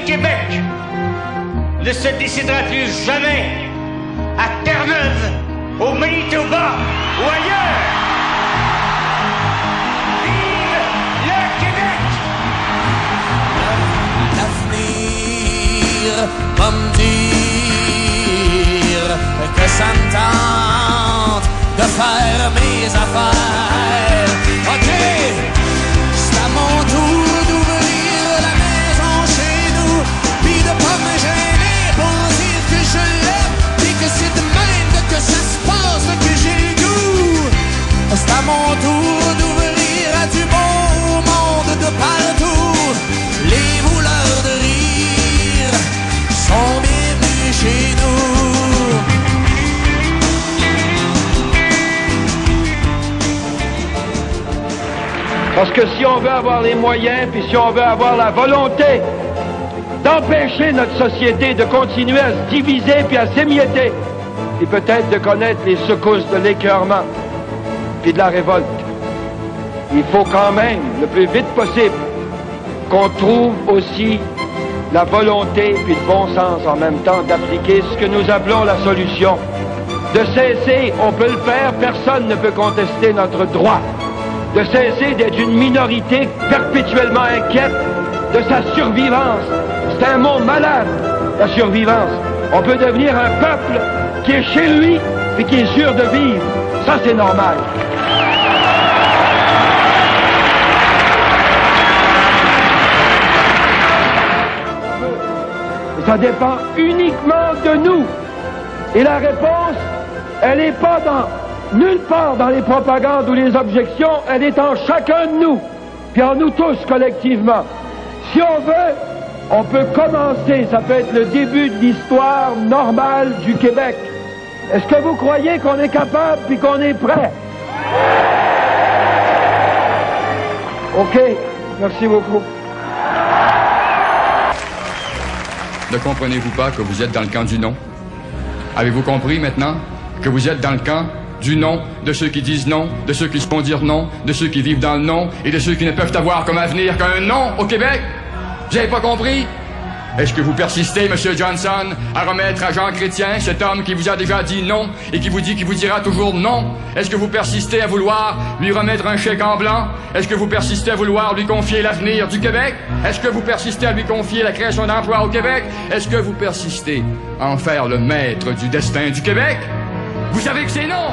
Québec ne se décidera plus jamais à Terre-Neuve, au Manitoba ou ailleurs. Vive le Québec! L'avenir va me dire que ça me tente de faire mes affaires. OK, c'est à mon tour d'ouvrir la maison chez nous, puis de pas me gêner pour dire que je l'aime, puis que c'est de même que ça se passe, que j'ai le goût. C'est à mon tour d'ouvrir à du beau monde de partout. Les voleurs de rire sont bienvenus chez nous. Parce que si on veut avoir les moyens, puis si on veut avoir la volonté d'empêcher notre société de continuer à se diviser puis à s'émietter, et peut-être de connaître les secousses de l'écœurement puis de la révolte, il faut quand même, le plus vite possible, qu'on trouve aussi la volonté puis le bon sens en même temps d'appliquer ce que nous appelons la solution. De cesser, on peut le faire, personne ne peut contester notre droit. De cesser d'être une minorité perpétuellement inquiète de sa survivance. C'est un mot malade, la survivance. On peut devenir un peuple qui est chez lui et qui est sûr de vivre. Ça, c'est normal. Ça dépend uniquement de nous. Et la réponse, elle n'est pas nulle part dans les propagandes ou les objections, elle est en chacun de nous, puis en nous tous collectivement. Si on veut, on peut commencer, ça peut être le début de l'histoire normale du Québec. Est-ce que vous croyez qu'on est capable puis qu'on est prêt? OK, merci beaucoup. Ne comprenez-vous pas que vous êtes dans le camp du non? Avez-vous compris maintenant que vous êtes dans le camp du non, de ceux qui disent non, de ceux qui se font dire non, de ceux qui vivent dans le non et de ceux qui ne peuvent avoir comme avenir qu'un non au Québec? Vous n'avez pas compris? Est-ce que vous persistez, M. Johnson, à remettre à Jean Chrétien, cet homme qui vous a déjà dit non et qui vous dit qu'il vous dira toujours non? Est-ce que vous persistez à vouloir lui remettre un chèque en blanc? Est-ce que vous persistez à vouloir lui confier l'avenir du Québec? Est-ce que vous persistez à lui confier la création d'emplois au Québec? Est-ce que vous persistez à en faire le maître du destin du Québec? Vous savez que c'est non!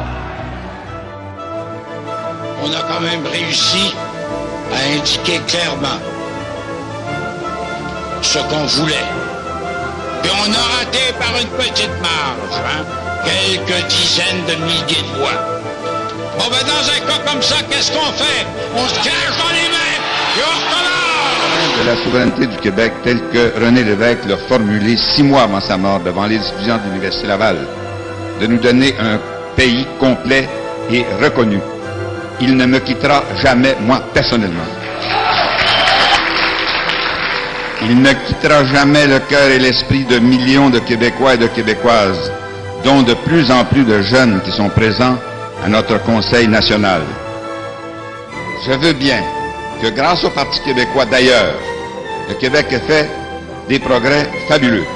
On a quand même réussi à indiquer clairement ce qu'on voulait. Et on a raté par une petite marge, quelques dizaines de milliers de voix. Bon, ben dans un cas comme ça, qu'est-ce qu'on fait? On se cache dans les mains et on recommence! De la souveraineté du Québec telle que René Lévesque l'a formulée 6 mois avant sa mort devant les étudiants de l'Université Laval, de nous donner un pays complet et reconnu. Il ne me quittera jamais, moi, personnellement. Il ne quittera jamais le cœur et l'esprit de millions de Québécois et de Québécoises, dont de plus en plus de jeunes qui sont présents à notre Conseil national. Je veux bien que grâce au Parti québécois d'ailleurs, le Québec ait fait des progrès fabuleux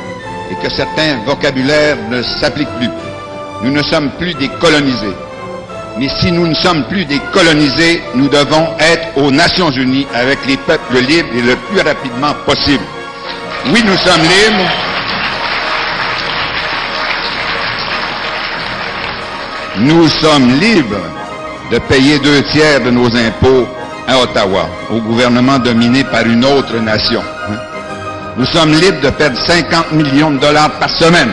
et que certains vocabulaires ne s'appliquent plus. Nous ne sommes plus des colonisés. Mais si nous ne sommes plus des colonisés, nous devons être aux Nations Unies avec les peuples libres et le plus rapidement possible. Oui, nous sommes libres. Nous sommes libres de payer 2/3 de nos impôts à Ottawa, au gouvernement dominé par une autre nation. Nous sommes libres de perdre 50 millions de dollars par semaine,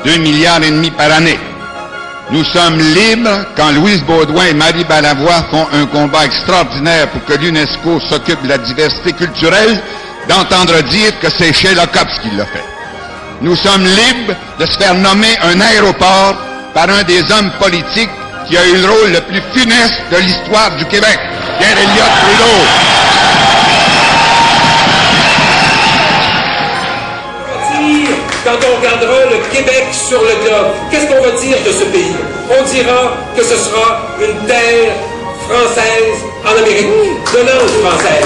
2,5 milliards par année. Nous sommes libres quand Louise Baudouin et Marie Balavoie font un combat extraordinaire pour que l'UNESCO s'occupe de la diversité culturelle, d'entendre dire que c'est Sheila Copps qui l'a fait. Nous sommes libres de se faire nommer un aéroport par un des hommes politiques qui a eu le rôle le plus funeste de l'histoire du Québec, Pierre Elliott Trudeau. Quand on regardera le Québec sur le globe, qu'est-ce qu'on va dire de ce pays? On dira que ce sera une terre française en Amérique, de langue française.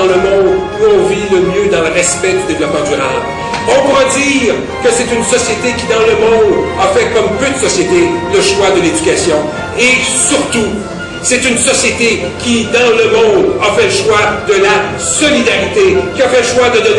dans le monde où on vit le mieux dans le respect du développement durable. On pourra dire que c'est une société qui, dans le monde, a fait comme peu de sociétés le choix de l'éducation. Et surtout, c'est une société qui, dans le monde, a fait le choix de la solidarité, qui a fait le choix de donner